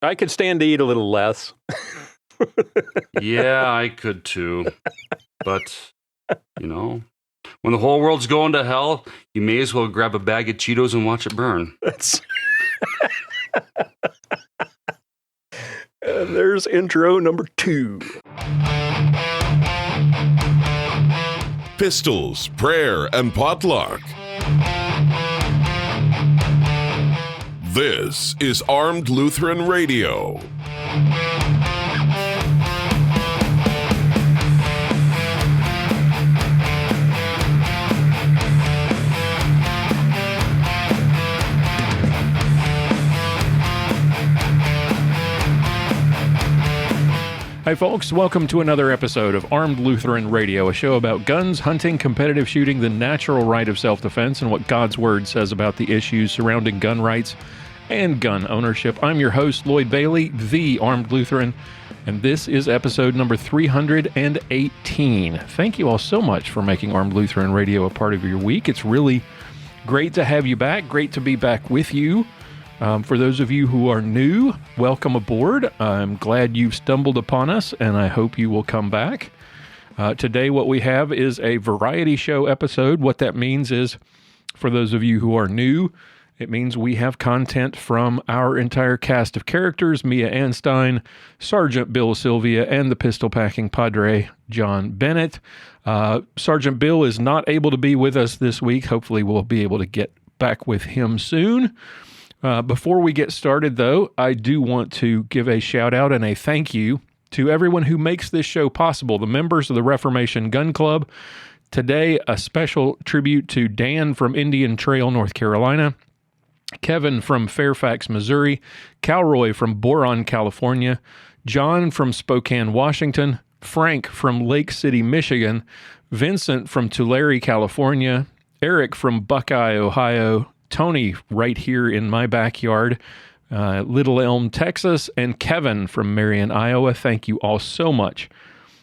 I could stand to eat a little less. Yeah, I could too. But, you know, when the whole world's going to hell, you may as well grab a bag of Cheetos and watch it burn. That's there's intro number 2. Pistols, prayer, and potluck. This is Armed Lutheran Radio. Hi folks, welcome to another episode of Armed Lutheran Radio, a show about guns, hunting, competitive shooting, the natural right of self-defense, and what God's Word says about the issues surrounding gun rights and gun ownership. I'm your host, Lloyd Bailey, the Armed Lutheran, and this is episode number 318. Thank you all so much for making Armed Lutheran Radio a part of your week. It's really great to have you back, great to be back with you. For those of you who are new, welcome aboard. I'm glad you've stumbled upon us, and I hope you will come back. Today, what we have is a variety show episode. What that means is, for those of you who are new, it means we have content from our entire cast of characters, Mia Anstein, Sergeant Bill Sylvia, and the pistol-packing Padre, John Bennett. Sergeant Bill is not able to be with us this week. Hopefully, we'll be able to get back with him soon. Before we get started, though, I do want to give a shout out and a thank you to everyone who makes this show possible, the members of the Reformation Gun Club. Today, a special tribute to Dan from Indian Trail, North Carolina, Kevin from Fairfax, Missouri, Calroy from Boron, California, John from Spokane, Washington, Frank from Lake City, Michigan, Vincent from Tulare, California, Eric from Buckeye, Ohio, Tony right here in my backyard, Little Elm, Texas, and Kevin from Marion, Iowa. Thank you all so much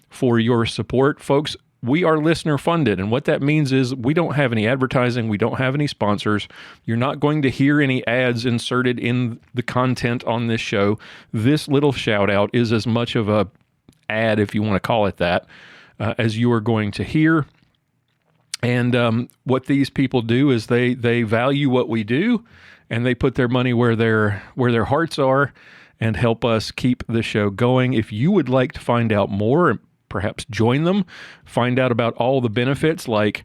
for your support. Folks, we are listener funded, and what that means is we don't have any advertising, we don't have any sponsors. You're not going to hear any ads inserted in the content on this show. This little shout out is as much of a ad, if you want to call it that, as you are going to hear. And what these people do is they value what we do, and they put their money where their hearts are and help us keep the show going. If you would like to find out more, perhaps join them, find out about all the benefits like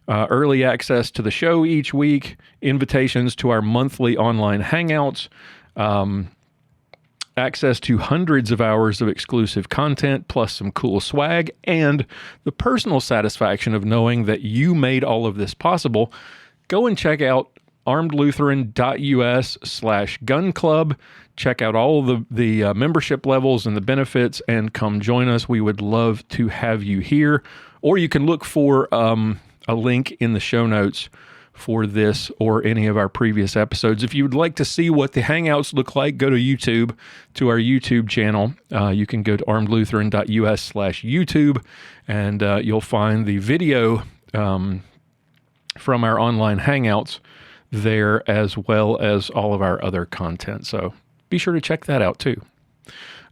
early access to the show each week, invitations to our monthly online hangouts, access to hundreds of hours of exclusive content, plus some cool swag, and the personal satisfaction of knowing that you made all of this possible, go and check out armedlutheran.us/gun club. Check out all the membership levels and the benefits, and come join us. We would love to have you here. Or you can look for a link in the show notes for this or any of our previous episodes. If you would like to see what the Hangouts look like, go to YouTube, to our YouTube channel. You can go to armedlutheran.us/YouTube, and you'll find the video from our online Hangouts there, as well as all of our other content. So be sure to check that out too.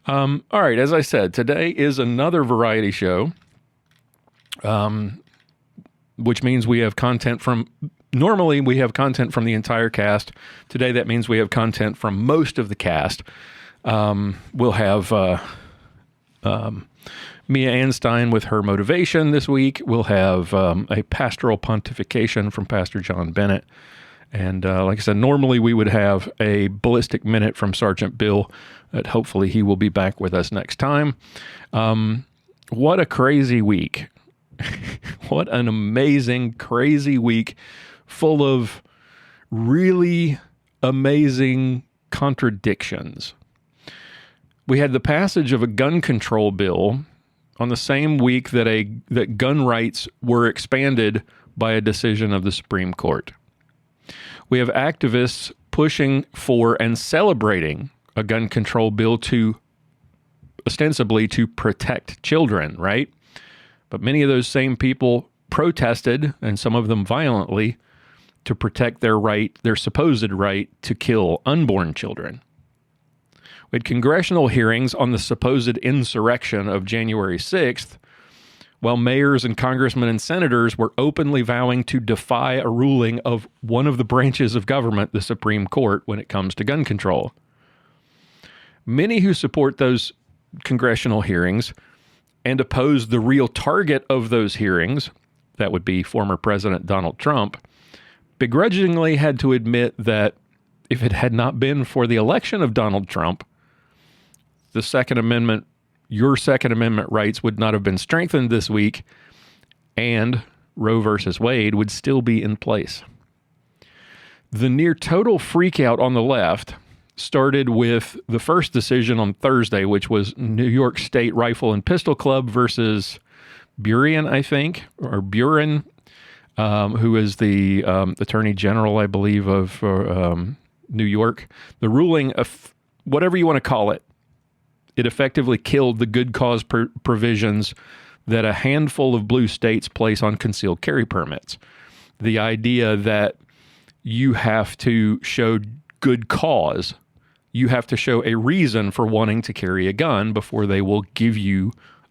All right, as I said, today is another variety show, which means we have content from... Normally, we have content from the entire cast. Today, that means we have content from most of the cast. We'll have Mia Anstein with her motivation this week. We'll have a pastoral pontification from Pastor John Bennett. And like I said, normally we would have a ballistic minute from Sergeant Bill, but hopefully he will be back with us next time. What a crazy week. What an amazing, crazy week, full of really amazing contradictions. We had the passage of a gun control bill on the same week that gun rights were expanded by a decision of the Supreme Court. We have activists pushing for and celebrating a gun control bill to ostensibly to protect children, right? But many of those same people protested, and some of them violently, to protect their supposed right to kill unborn children. We had congressional hearings on the supposed insurrection of January 6th, while mayors and congressmen and senators were openly vowing to defy a ruling of one of the branches of government, the Supreme Court, when it comes to gun control. Many who support those congressional hearings and oppose the real target of those hearings, that would be former President Donald Trump, begrudgingly had to admit that if it had not been for the election of Donald Trump, the Second Amendment, your Second Amendment rights would not have been strengthened this week, and Roe versus Wade would still be in place. The near total freakout on the left started with the first decision on Thursday, which was New York State Rifle and Pistol Club versus Buren, I think, or Buren, who is the Attorney General, I believe, of New York. The ruling, of whatever you want to call it, it effectively killed the good cause provisions that a handful of blue states place on concealed carry permits. The idea that you have to show good cause, you have to show a reason for wanting to carry a gun before they will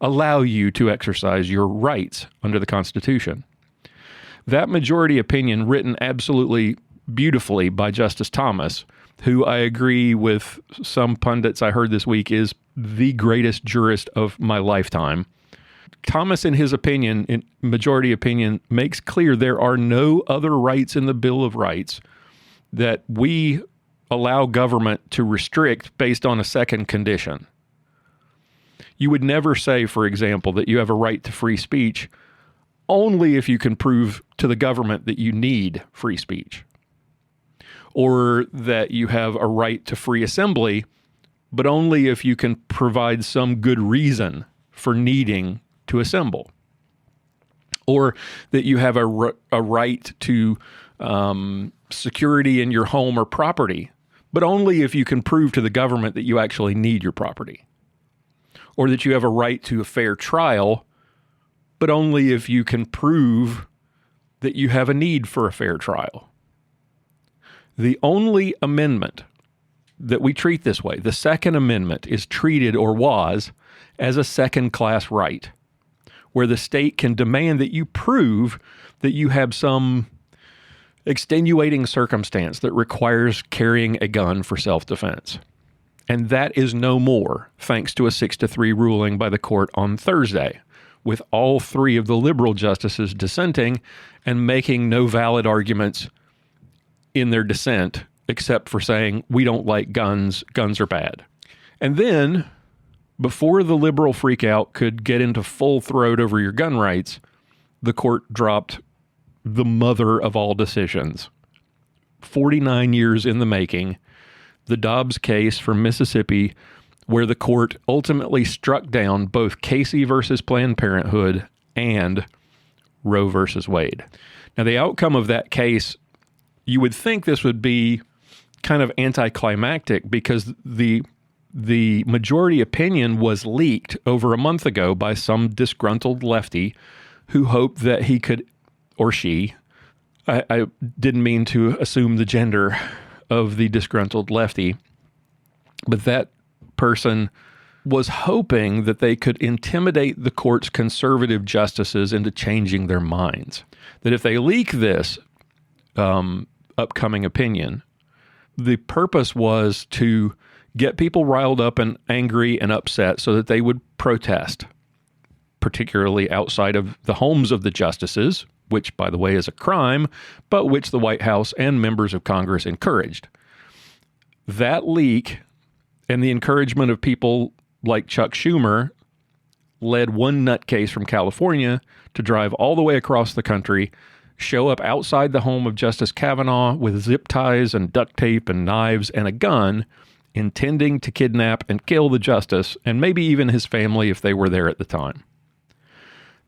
allow you to exercise your rights under the Constitution. That majority opinion, written absolutely beautifully by Justice Thomas, who I agree with some pundits I heard this week is the greatest jurist of my lifetime. Thomas, in his opinion, in majority opinion, makes clear there are no other rights in the Bill of Rights that we allow government to restrict based on a second condition. You would never say, for example, that you have a right to free speech only if you can prove to the government that you need free speech, or that you have a right to free assembly, but only if you can provide some good reason for needing to assemble, or that you have a right to security in your home or property, but only if you can prove to the government that you actually need your property, or that you have a right to a fair trial, but only if you can prove that you have a need for a fair trial. The only amendment that we treat this way, the Second Amendment, is treated, or was, as a second-class right, where the state can demand that you prove that you have some extenuating circumstance that requires carrying a gun for self-defense. And that is no more, thanks to a 6-3 ruling by the court on Thursday, with all three of the liberal justices dissenting and making no valid arguments in their dissent, except for saying, we don't like guns, guns are bad. And then, before the liberal freakout could get into full throat over your gun rights, the court dropped the mother of all decisions. 49 years in the making, the Dobbs case from Mississippi, where the court ultimately struck down both Casey versus Planned Parenthood and Roe versus Wade. Now, the outcome of that case, you would think this would be kind of anticlimactic because the majority opinion was leaked over a month ago by some disgruntled lefty who hoped that he could, or she, I didn't mean to assume the gender of the disgruntled lefty, but that person was hoping that they could intimidate the court's conservative justices into changing their minds. That if they leak this upcoming opinion, the purpose was to get people riled up and angry and upset so that they would protest, particularly outside of the homes of the justices, which, by the way, is a crime, but which the White House and members of Congress encouraged. That leak and the encouragement of people like Chuck Schumer led one nutcase from California to drive all the way across the country, show up outside the home of Justice Kavanaugh with zip ties and duct tape and knives and a gun, intending to kidnap and kill the justice and maybe even his family if they were there at the time.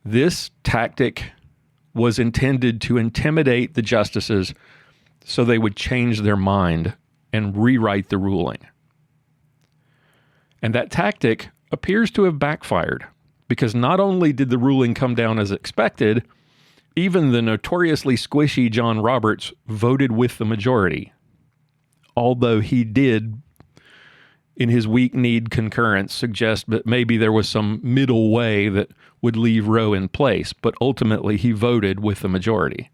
This tactic was intended to intimidate the justices so they would change their mind and rewrite the ruling. And that tactic appears to have backfired, because not only did the ruling come down as expected, even the notoriously squishy John Roberts voted with the majority, although he did in his weak-kneed concurrence, suggest that maybe there was some middle way that would leave Roe in place, but ultimately he voted with the majority.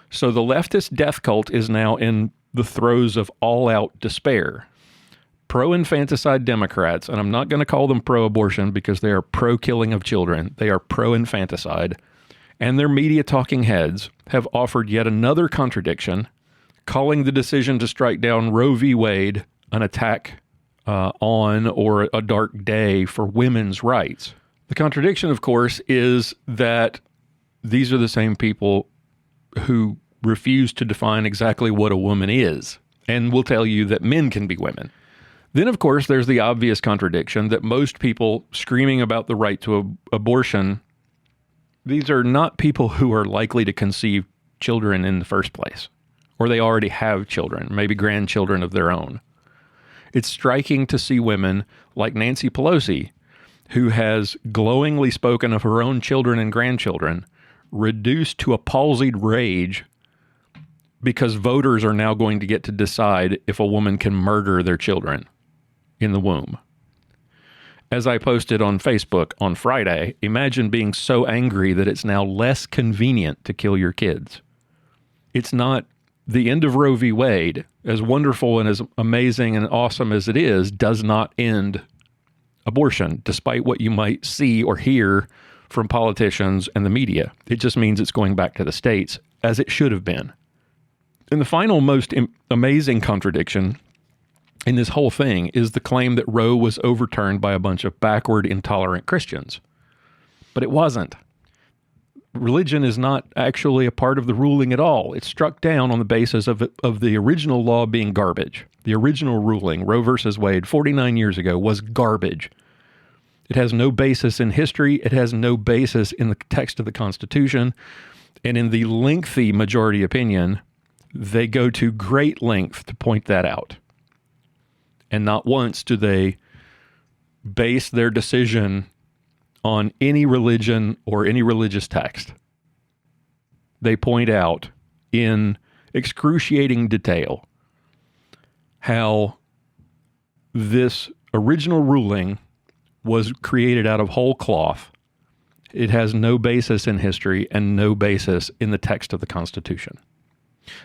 So the leftist death cult is now in the throes of all-out despair. Pro-infanticide Democrats, and I'm not going to call them pro-abortion because they are pro-killing of children, they are pro-infanticide, and their media talking heads have offered yet another contradiction, calling the decision to strike down Roe v. Wade an attack on or a dark day for women's rights. The contradiction, of course, is that these are the same people who refuse to define exactly what a woman is and will tell you that men can be women. Then, of course, there's the obvious contradiction that most people screaming about the right to abortion, these are not people who are likely to conceive children in the first place, or they already have children, maybe grandchildren of their own. It's striking to see women like Nancy Pelosi, who has glowingly spoken of her own children and grandchildren, reduced to a palsied rage because voters are now going to get to decide if a woman can murder their children in the womb. As I posted on Facebook on Friday, imagine being so angry that it's now less convenient to kill your kids. It's not the end of Roe v. Wade, as wonderful and as amazing and awesome as it is, does not end abortion, despite what you might see or hear from politicians and the media. It just means it's going back to the states, as it should have been. And the final most amazing contradiction in this whole thing is the claim that Roe was overturned by a bunch of backward, intolerant Christians. But it wasn't. Religion is not actually a part of the ruling at all. It's struck down on the basis of the original law being garbage. The original ruling, Roe versus Wade, 49 years ago, was garbage. It has no basis in history. It has no basis in the text of the Constitution. And in the lengthy majority opinion, they go to great length to point that out. And not once do they base their decision on any religion or any religious text. They point out in excruciating detail how this original ruling was created out of whole cloth. It has no basis in history and no basis in the text of the Constitution.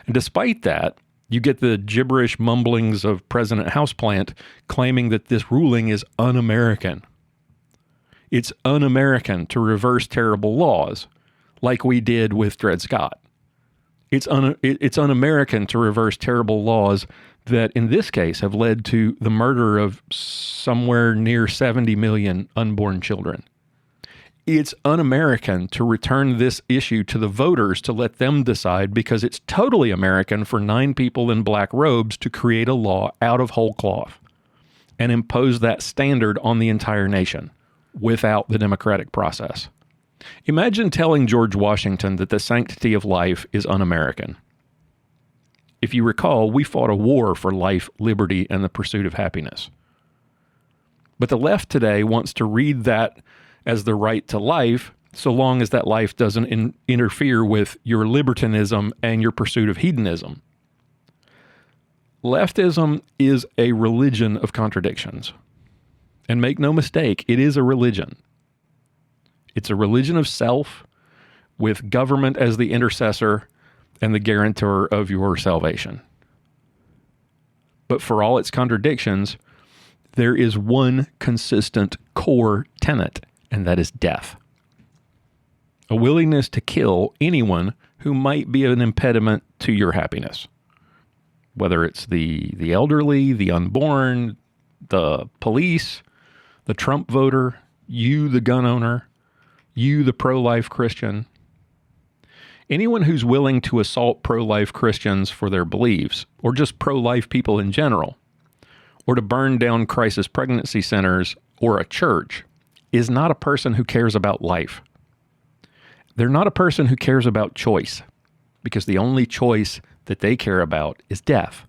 And despite that, you get the gibberish mumblings of President Houseplant claiming that this ruling is un-American. It's un-American to reverse terrible laws like we did with Dred Scott. It's un-American to reverse terrible laws that in this case have led to the murder of somewhere near 70 million unborn children. It's un-American to return this issue to the voters to let them decide, because it's totally American for 9 people in black robes to create a law out of whole cloth and impose that standard on the entire nation without the democratic process. Imagine telling George Washington that the sanctity of life is un-American. If you recall, we fought a war for life, liberty, and the pursuit of happiness. But the left today wants to read that as the right to life, so long as that life doesn't interfere with your libertinism and your pursuit of hedonism. Leftism is a religion of contradictions. And make no mistake, it is a religion. It's a religion of self, with government as the intercessor and the guarantor of your salvation. But for all its contradictions, there is one consistent core tenet, and that is death. A willingness to kill anyone who might be an impediment to your happiness. Whether it's the elderly, the unborn, the police, the Trump voter, you, the gun owner, you, the pro-life Christian. Anyone who's willing to assault pro-life Christians for their beliefs, or just pro-life people in general, or to burn down crisis pregnancy centers or a church, is not a person who cares about life. They're not a person who cares about choice, because the only choice that they care about is death.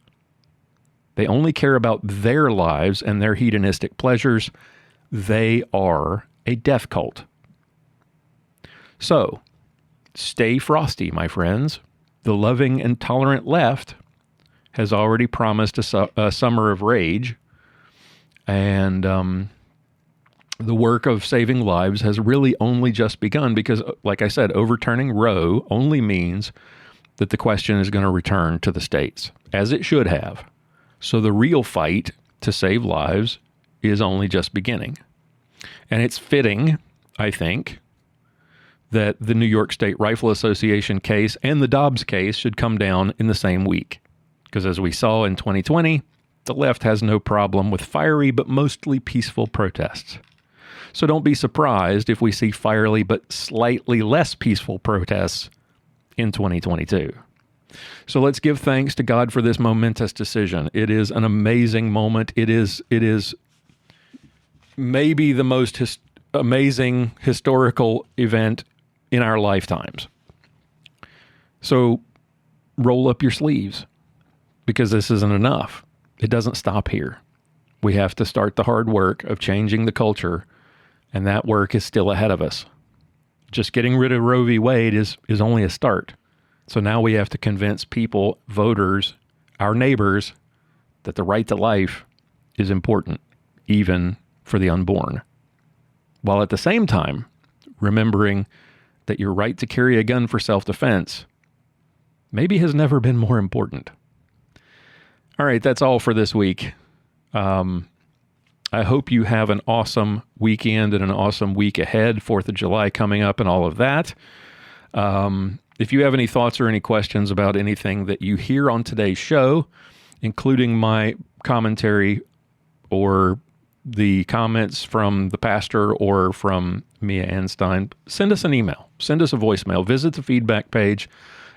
They only care about their lives and their hedonistic pleasures. They are a death cult. So, stay frosty, my friends. The loving and tolerant left has already promised a summer of rage. And the work of saving lives has really only just begun because, like I said, overturning Roe only means that the question is going to return to the states, as it should have. So the real fight to save lives is only just beginning. And it's fitting, I think, that the New York State Rifle Association case and the Dobbs case should come down in the same week. Because as we saw in 2020, the left has no problem with fiery but mostly peaceful protests. So don't be surprised if we see fiery but slightly less peaceful protests in 2022. So let's give thanks to God for this momentous decision. It is an amazing moment. It is maybe the most amazing historical event in our lifetimes. So roll up your sleeves, because this isn't enough. It doesn't stop here. We have to start the hard work of changing the culture, and that work is still ahead of us. Just getting rid of Roe v. Wade is only a start. So now we have to convince people, voters, our neighbors, that the right to life is important, even for the unborn. While at the same time, remembering that your right to carry a gun for self-defense maybe has never been more important. All right, that's all for this week. I hope you have an awesome weekend and an awesome week ahead, 4th of July coming up and all of that. If you have any thoughts or any questions about anything that you hear on today's show, including my commentary or the comments from the pastor or from Mia Anstein, send us an email, send us a voicemail, visit the feedback page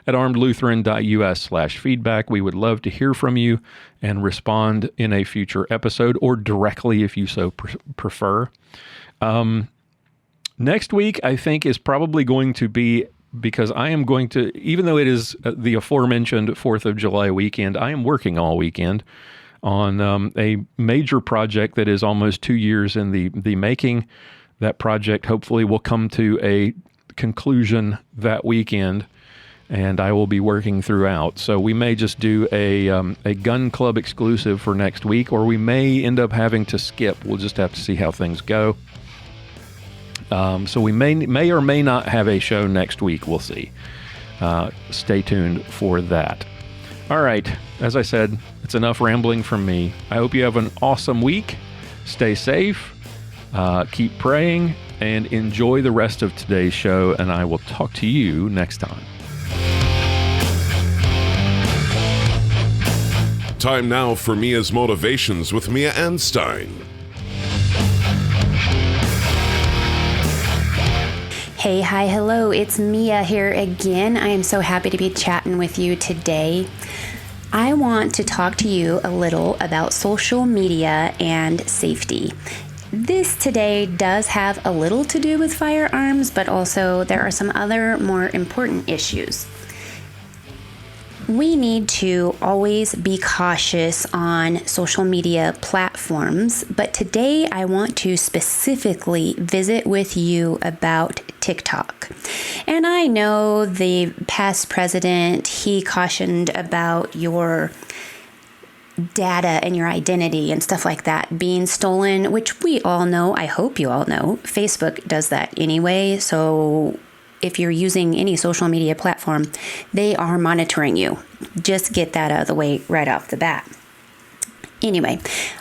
at armedlutheran.us/feedback. We would love to hear from you and respond in a future episode or directly if you so prefer. Next week, I think, is probably going to be, because I am going to, even though it is the aforementioned 4th of July weekend, I am working all weekend on a major project that is almost 2 years in the making. That project hopefully will come to a conclusion that weekend, and I will be working throughout. So we may just do a gun club exclusive for next week, or we may end up having to skip. We'll just have to see how things go. So we may or may not have a show next week. We'll see. Stay tuned for that. All right. As I said, it's enough rambling from me. I hope you have an awesome week. Stay safe. Keep praying and enjoy the rest of today's show. And I will talk to you next time. Time now for Mia's Motivations with Mia Anstein. Hey, hi, hello, it's Mia here again. I am so happy to be chatting with you today. I want to talk to you a little about social media and safety. This today does have a little to do with firearms, but also there are some other more important issues. We need to always be cautious on social media platforms, but today I want to specifically visit with you about TikTok. And I know the past president, he cautioned about your data and your identity and stuff like that being stolen, which we all know, I hope you all know, Facebook does that anyway. So if you're using any social media platform, they are monitoring you. Just get that out of the way right off the bat. Anyway,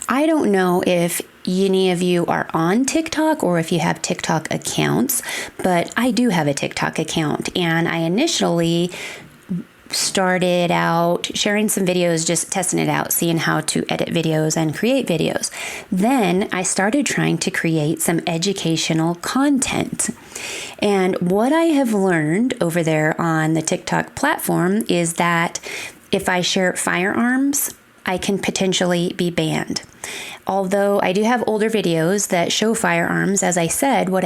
I don't know if any of you are on TikTok or if you have TikTok accounts, but I do have a TikTok account, and I initially started out sharing some videos, just testing it out, seeing how to edit videos and create videos. Then I started trying to create some educational content. And what I have learned over there on the TikTok platform is that if I share firearms, I can potentially be banned. Although I do have older videos that show firearms, as I said, what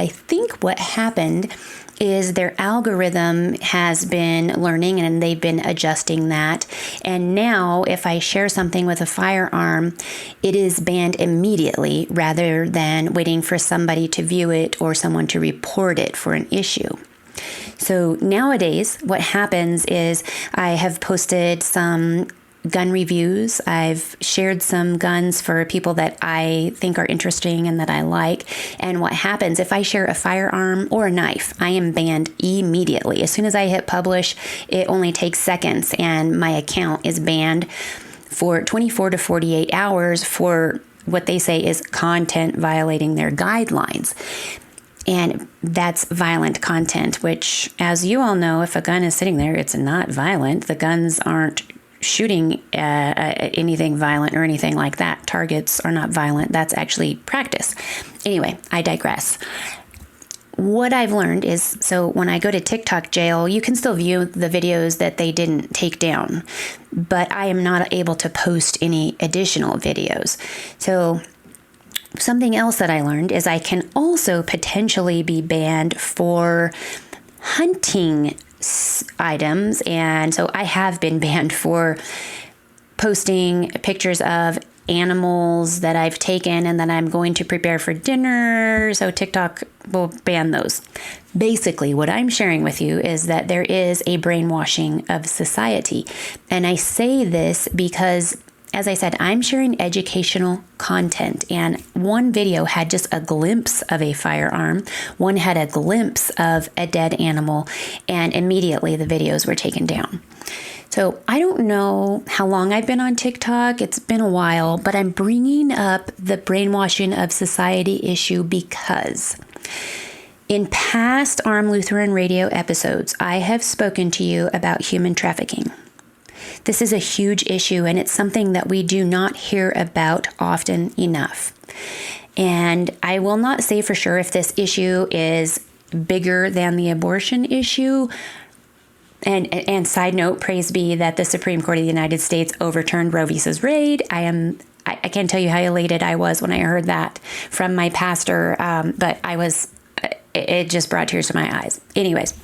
happened is their algorithm has been learning and they've been adjusting that. And now if I share something with a firearm, it is banned immediately rather than waiting for somebody to view it or someone to report it for an issue. So nowadays, what happens is I have posted some gun reviews. I've shared some guns for people that I think are interesting and that I like. And what happens if I share a firearm or a knife, I am banned immediately. As soon as I hit publish, it only takes seconds and my account is banned for 24 to 48 hours for what they say is content violating their guidelines. And that's violent content, which, as you all know, if a gun is sitting there, it's not violent. The guns aren't shooting anything violent or anything like that. Targets are not violent. That's actually practice. Anyway, I digress. What I've learned is, so when I go to TikTok jail, you can still view the videos that they didn't take down, but I am not able to post any additional videos. So something else that I learned is I can also potentially be banned for hunting items. And so I have been banned for posting pictures of animals that I've taken and that I'm going to prepare for dinner. So TikTok will ban those. Basically, what I'm sharing with you is that there is a brainwashing of society. And I say this because, as I said, I'm sharing educational content, and one video had just a glimpse of a firearm. One had a glimpse of a dead animal, and immediately the videos were taken down. So I don't know how long I've been on TikTok. It's been a while, but I'm bringing up the brainwashing of society issue because in past Armed Lutheran Radio episodes, I have spoken to you about human trafficking. This is a huge issue, and it's something that we do not hear about often enough. And I will not say for sure if this issue is bigger than the abortion issue. And side note, praise be that the Supreme Court of the United States overturned Roe v. Wade. I can't tell you how elated I was when I heard that from my pastor, but it just brought tears to my eyes. Anyways,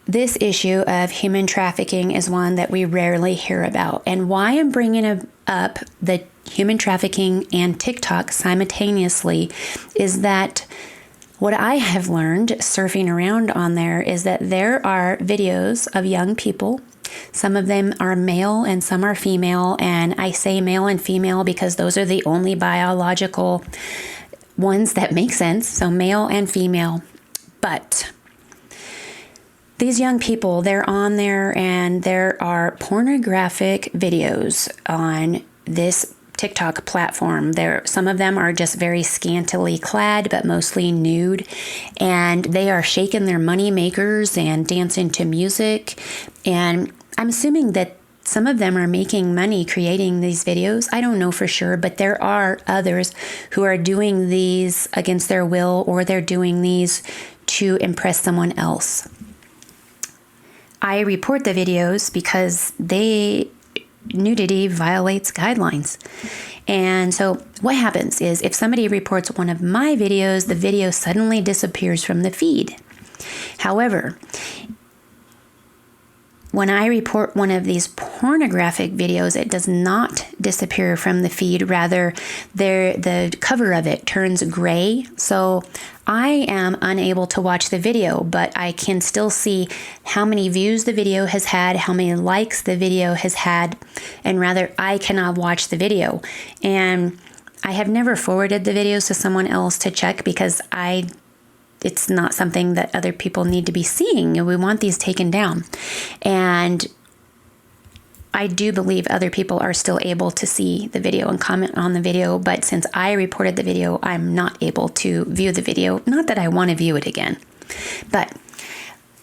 this issue of human trafficking is one that we rarely hear about. And why I'm bringing up the human trafficking and TikTok simultaneously is that what I have learned surfing around on there is that there are videos of young people. Some of them are male and some are female. And I say male and female because those are the only biological ones that make sense. So male and female. But these young people, they're on there and there are pornographic videos on this TikTok platform. Some of them are just very scantily clad, but mostly nude, and they are shaking their money makers and dancing to music. And I'm assuming that some of them are making money creating these videos. I don't know for sure, but there are others who are doing these against their will, or they're doing these to impress someone else. I report the videos because nudity violates guidelines. And so what happens is if somebody reports one of my videos, the video suddenly disappears from the feed. However, when I report one of these pornographic videos, it does not disappear from the feed. Rather, the cover of it turns gray. So I am unable to watch the video, but I can still see how many views the video has had, how many likes the video has had, and rather I cannot watch the video. And I have never forwarded the videos to someone else to check because it's not something that other people need to be seeing. We want these taken down. And I do believe other people are still able to see the video and comment on the video, but since I reported the video, I'm not able to view the video. Not that I want to view it again. But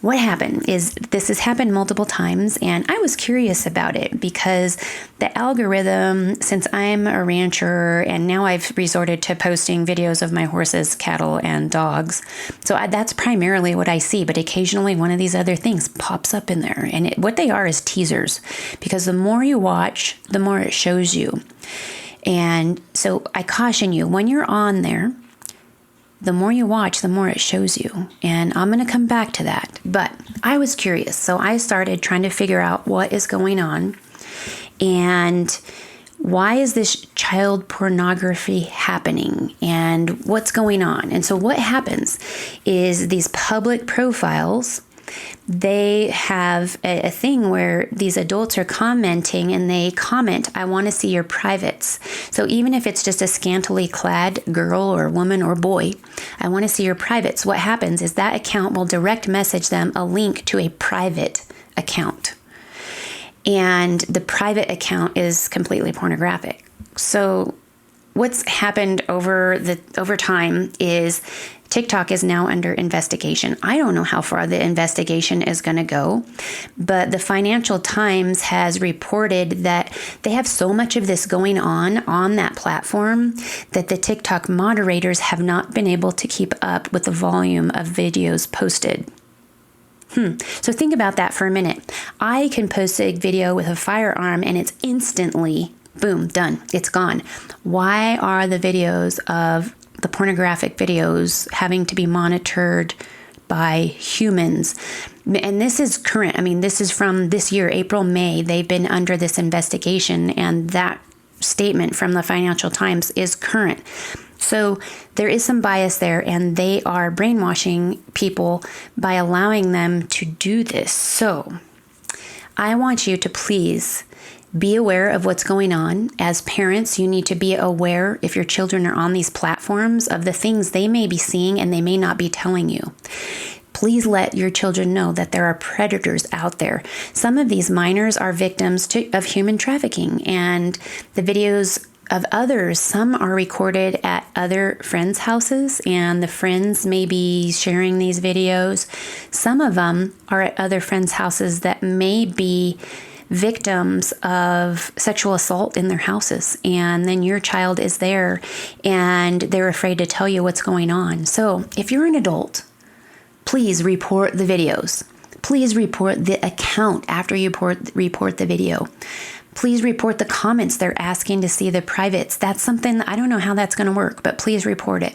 what happened is this has happened multiple times, and I was curious about it because the algorithm, since I'm a rancher and now I've resorted to posting videos of my horses, cattle, and dogs. So that's primarily what I see, but occasionally one of these other things pops up in there. And what they are is teasers, because the more you watch, the more it shows you. And so I caution you, when you're on there, the more you watch, the more it shows you. And I'm going to come back to that. But I was curious. So I started trying to figure out what is going on and why is this child pornography happening and what's going on. And so what happens is these public profiles they have a thing where these adults are commenting, and they comment, "I want to see your privates." So even if it's just a scantily clad girl or woman or boy, "I want to see your privates." What happens is that account will direct message them a link to a private account. And the private account is completely pornographic. So what's happened over time is TikTok is now under investigation. I don't know how far the investigation is going to go, but the Financial Times has reported that they have so much of this going on that platform that the TikTok moderators have not been able to keep up with the volume of videos posted. So think about that for a minute. I can post a video with a firearm and it's instantly, boom, done. It's gone. Why are the videos of the pornographic videos having to be monitored by humans? And this is current. I mean, this is from this year, April, May. They've been under this investigation, and that statement from the Financial Times is current. So there is some bias there, and they are brainwashing people by allowing them to do this. So I want you to please be aware of what's going on. As parents, you need to be aware, if your children are on these platforms, of the things they may be seeing and they may not be telling you. Please let your children know that there are predators out there. Some of these minors are victims of human trafficking, and the videos of others, some are recorded at other friends' houses, and the friends may be sharing these videos. Some of them are at other friends' houses that may be victims of sexual assault in their houses, and then your child is there and they're afraid to tell you what's going on. So if you're an adult, please report the videos. Please report the account after you report the video. Please report the comments they're asking to see the privates. That's something, I don't know how that's going to work, but please report it.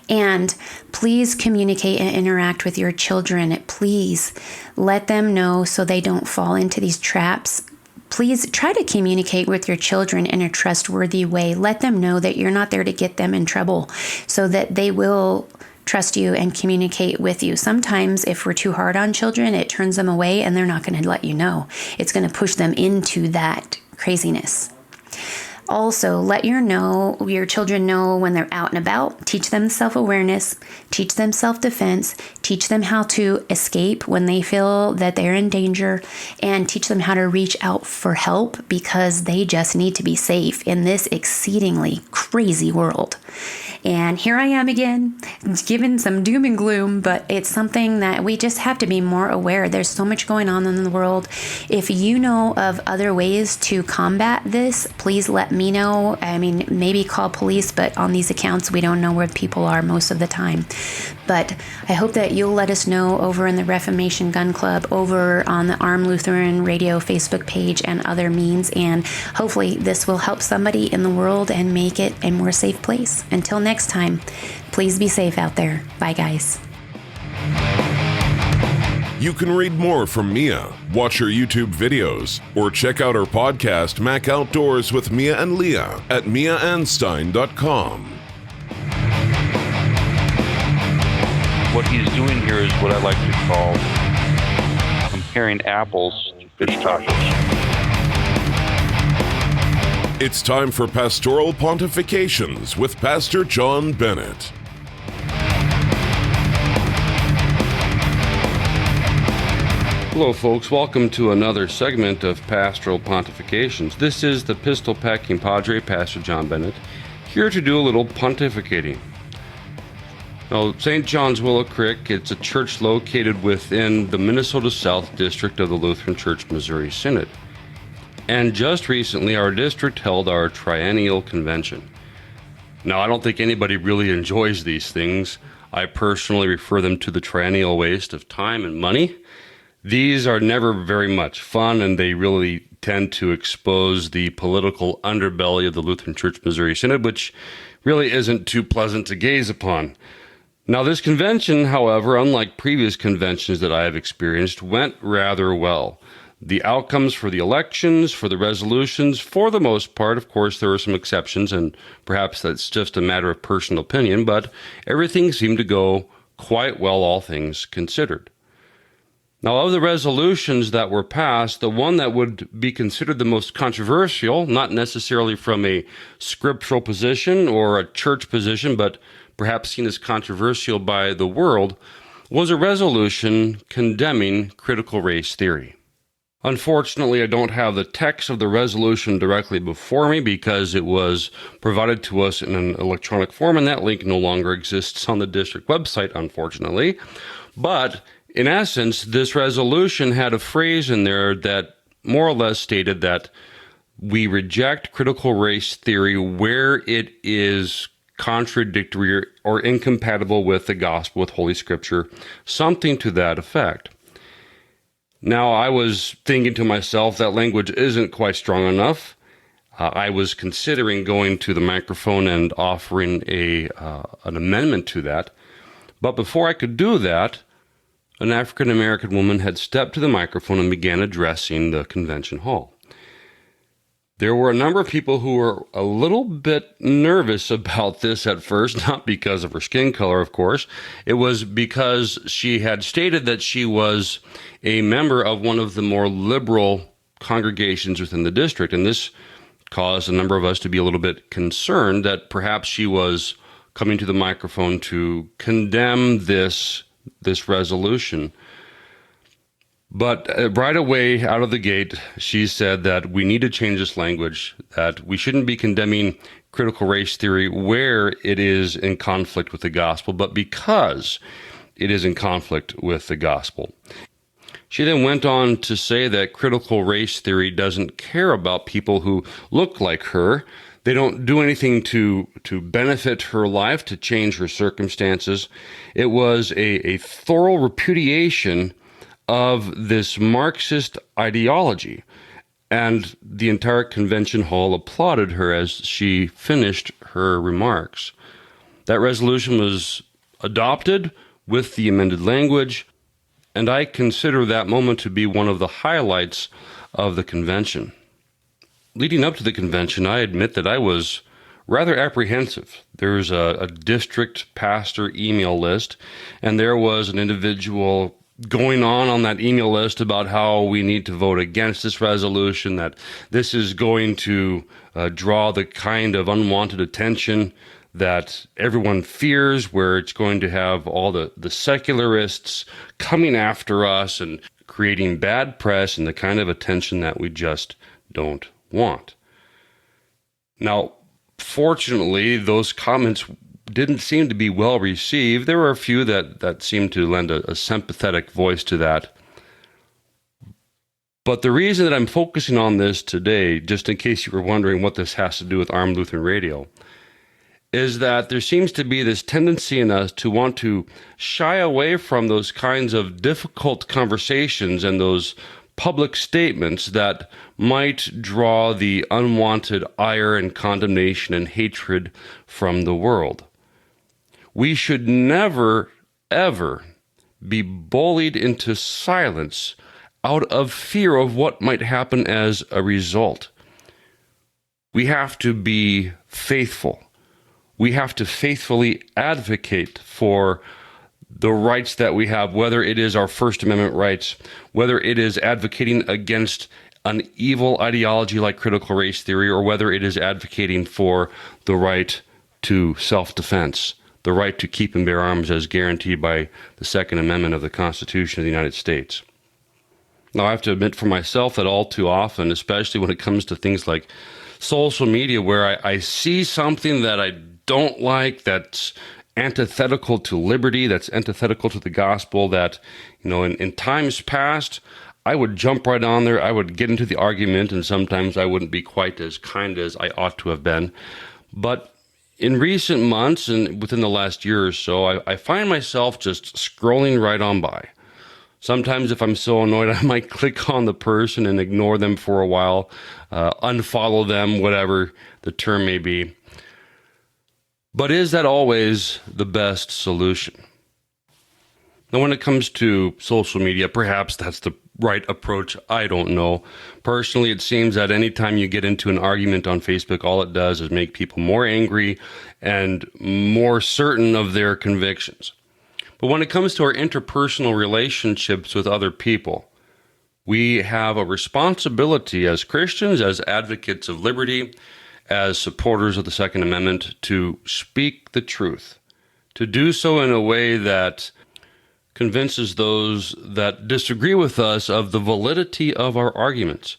And please communicate and interact with your children. Please let them know so they don't fall into these traps. Please try to communicate with your children in a trustworthy way. Let them know that you're not there to get them in trouble, so that they will trust you and communicate with you. Sometimes if we're too hard on children, it turns them away and they're not going to let you know. It's going to push them into that craziness. Also, let your children know when they're out and about. Teach them self-awareness, teach them self-defense, teach them how to escape when they feel that they're in danger, and teach them how to reach out for help, because they just need to be safe in this exceedingly crazy world. And here I am again, giving some doom and gloom, but it's something that we just have to be more aware. There's so much going on in the world. If you know of other ways to combat this, please let me know. I mean, maybe call police, but on these accounts, we don't know where people are most of the time. But I hope that you'll let us know over in the Reformation Gun Club, over on the Armed Lutheran Radio Facebook page and other means. And hopefully this will help somebody in the world and make it a more safe place. Until next time, please be safe out there. Bye, guys. You can read more from Mia, watch her YouTube videos, or check out her podcast, Mac Outdoors with Mia and Leah, at miaanstein.com. What he's doing here is what I like to call comparing apples to fish tacos. It's time for Pastoral Pontifications with Pastor John Bennett. Hello, folks. Welcome to another segment of Pastoral Pontifications. This is the pistol-packing Padre, Pastor John Bennett, here to do a little pontificating. Now, St. John's Willow Creek, it's a church located within the Minnesota South District of the Lutheran Church Missouri Synod. And just recently, our district held our triennial convention. Now, I don't think anybody really enjoys these things. I personally refer them to the triennial waste of time and money. These are never very much fun, and they really tend to expose the political underbelly of the Lutheran Church Missouri Synod, which really isn't too pleasant to gaze upon. Now, this convention, however, unlike previous conventions that I have experienced, went rather well. The outcomes for the elections, for the resolutions, for the most part, of course, there were some exceptions, and perhaps that's just a matter of personal opinion, but everything seemed to go quite well, all things considered. Now, of the resolutions that were passed, the one that would be considered the most controversial, not necessarily from a scriptural position or a church position, but perhaps seen as controversial by the world, was a resolution condemning critical race theory. Unfortunately, I don't have the text of the resolution directly before me because it was provided to us in an electronic form, and that link no longer exists on the district website, unfortunately. But in essence, this resolution had a phrase in there that more or less stated that we reject critical race theory where it is contradictory or incompatible with the gospel, with Holy Scripture, something to that effect. Now, I was thinking to myself, that language isn't quite strong enough. I was considering going to the microphone and offering an amendment to that. But before I could do that, an African-American woman had stepped to the microphone and began addressing the convention hall. There were a number of people who were a little bit nervous about this at first, not because of her skin color, of course. It was because she had stated that she was a member of one of the more liberal congregations within the district, and this caused a number of us to be a little bit concerned that perhaps she was coming to the microphone to condemn this resolution. But right away, out of the gate, she said that we need to change this language, that we shouldn't be condemning critical race theory where it is in conflict with the gospel, but because it is in conflict with the gospel. She then went on to say that critical race theory doesn't care about people who look like her. They don't do anything to benefit her life, to change her circumstances. It was a thorough repudiation of this Marxist ideology, and the entire convention hall applauded her as she finished her remarks. That resolution was adopted with the amended language, and I consider that moment to be one of the highlights of the convention. Leading up to the convention, I admit that I was rather apprehensive. There's a district pastor email list, and there was an individual going on that email list about how we need to vote against this resolution, that this is going to draw the kind of unwanted attention that everyone fears, where it's going to have all the secularists coming after us and creating bad press and the kind of attention that we just don't want. Now, fortunately, those comments didn't seem to be well received. There were a few that seemed to lend a sympathetic voice to that. But the reason that I'm focusing on this today, just in case you were wondering what this has to do with Armed Lutheran Radio, is that there seems to be this tendency in us to want to shy away from those kinds of difficult conversations and those public statements that might draw the unwanted ire and condemnation and hatred from the world. We should never, ever be bullied into silence out of fear of what might happen as a result. We have to be faithful. We have to faithfully advocate for the rights that we have, whether it is our First Amendment rights, whether it is advocating against an evil ideology like critical race theory, or whether it is advocating for the right to self-defense, the right to keep and bear arms as guaranteed by the Second Amendment of the Constitution of the United States. Now, I have to admit for myself that all too often, especially when it comes to things like social media, where I see something that I don't like, that's antithetical to liberty, that's antithetical to the gospel, that, in times past, I would jump right on there, I would get into the argument, and sometimes I wouldn't be quite as kind as I ought to have been. But in recent months and within the last year or so, I find myself just scrolling right on by. Sometimes if I'm so annoyed, I might click on the person and ignore them for a while, unfollow them, whatever the term may be. But is that always the best solution? Now, when it comes to social media, perhaps that's the right approach. I don't know. Personally, it seems that anytime you get into an argument on Facebook, all it does is make people more angry and more certain of their convictions. But when it comes to our interpersonal relationships with other people, we have a responsibility as Christians, as advocates of liberty, as supporters of the Second Amendment, to speak the truth, to do so in a way that convinces those that disagree with us of the validity of our arguments,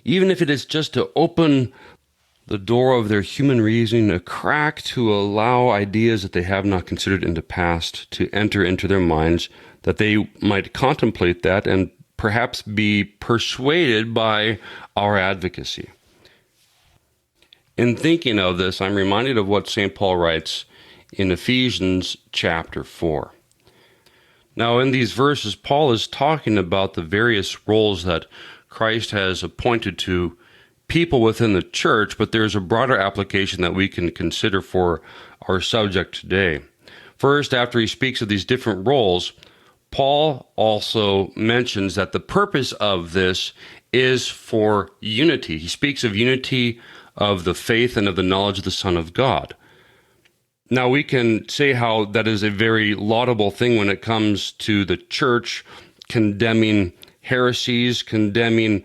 even if it is just to open the door of their human reasoning a crack to allow ideas that they have not considered in the past to enter into their minds, that they might contemplate that and perhaps be persuaded by our advocacy. In thinking of this, I'm reminded of what St. Paul writes in Ephesians chapter 4. Now, in these verses, Paul is talking about the various roles that Christ has appointed to people within the church, but there's a broader application that we can consider for our subject today. First, after he speaks of these different roles, Paul also mentions that the purpose of this is for unity. He speaks of unity of the faith and of the knowledge of the Son of God. Now, we can say how that is a very laudable thing when it comes to the church condemning heresies, condemning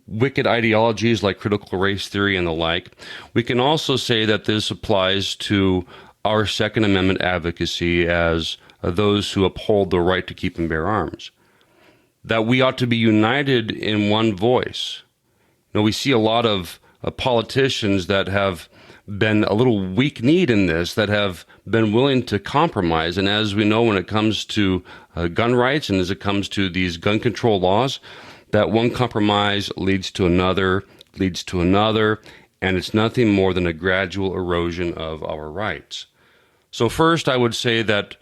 wicked ideologies like critical race theory and the like. We can also say that this applies to our Second Amendment advocacy as those who uphold the right to keep and bear arms, that we ought to be united in one voice. We see a lot of politicians that have been a little weak-kneed in this, that have been willing to compromise. And as we know, when it comes to gun rights and as it comes to these gun control laws, that one compromise leads to another, and it's nothing more than a gradual erosion of our rights. So first, I would say that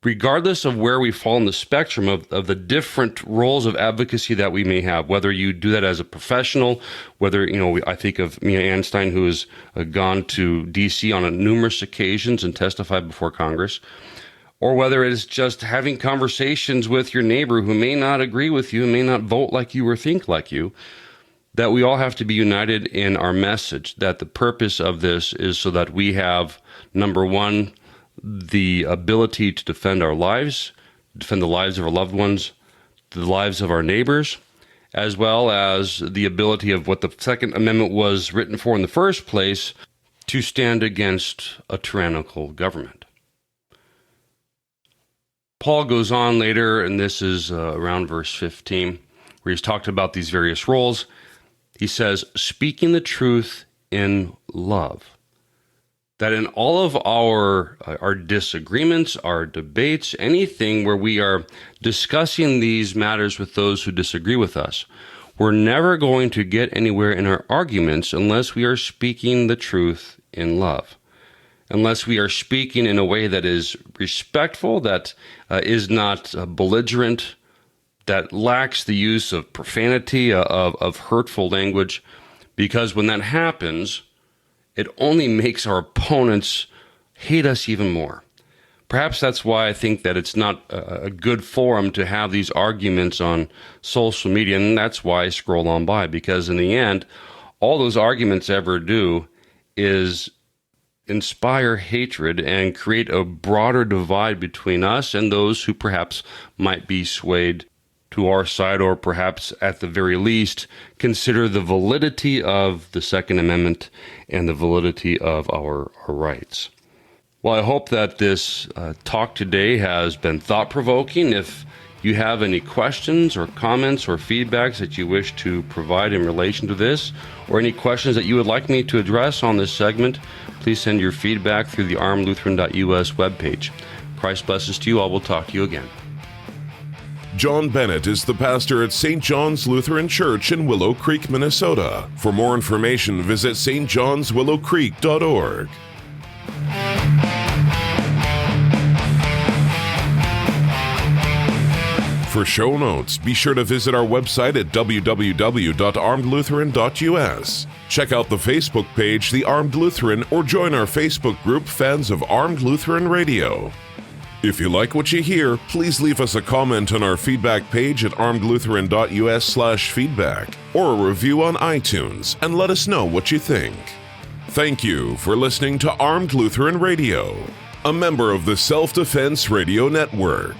regardless of where we fall in the spectrum of the different roles of advocacy that we may have, whether you do that as a professional, whether, I think of Mia Anstein, who has gone to D.C. on numerous occasions and testified before Congress, or whether it is just having conversations with your neighbor who may not agree with you, may not vote like you or think like you, that we all have to be united in our message, that the purpose of this is so that we have, number one, the ability to defend our lives, defend the lives of our loved ones, the lives of our neighbors, as well as the ability of what the Second Amendment was written for in the first place, to stand against a tyrannical government. Paul goes on later, and this is around verse 15, where he's talked about these various roles. He says, speaking the truth in love. That in all of our disagreements, our debates, anything where we are discussing these matters with those who disagree with us, we're never going to get anywhere in our arguments unless we are speaking the truth in love. Unless we are speaking in a way that is respectful, that is not belligerent, that lacks the use of profanity, of hurtful language, because when that happens, it only makes our opponents hate us even more. Perhaps that's why I think that it's not a good forum to have these arguments on social media, and that's why I scroll on by, because in the end, all those arguments ever do is inspire hatred and create a broader divide between us and those who perhaps might be swayed to our side, or perhaps at the very least consider the validity of the Second Amendment and the validity of our rights. Well, I hope that this talk today has been thought-provoking. If you have any questions or comments or feedbacks that you wish to provide in relation to this, or any questions that you would like me to address on this segment, please send your feedback through the armedlutheran.us webpage. Christ blesses to you all. We'll talk to you again. John Bennett is the pastor at St. John's Lutheran Church in Willow Creek, Minnesota. For more information, visit stjohnswillowcreek.org. For show notes, be sure to visit our website at www.armedlutheran.us. Check out the Facebook page, The Armed Lutheran, or join our Facebook group, Fans of Armed Lutheran Radio. If you like what you hear, please leave us a comment on our feedback page at armedlutheran.us/feedback, or a review on iTunes, and let us know what you think. Thank you for listening to Armed Lutheran Radio. a member of the Self Defense Radio Network.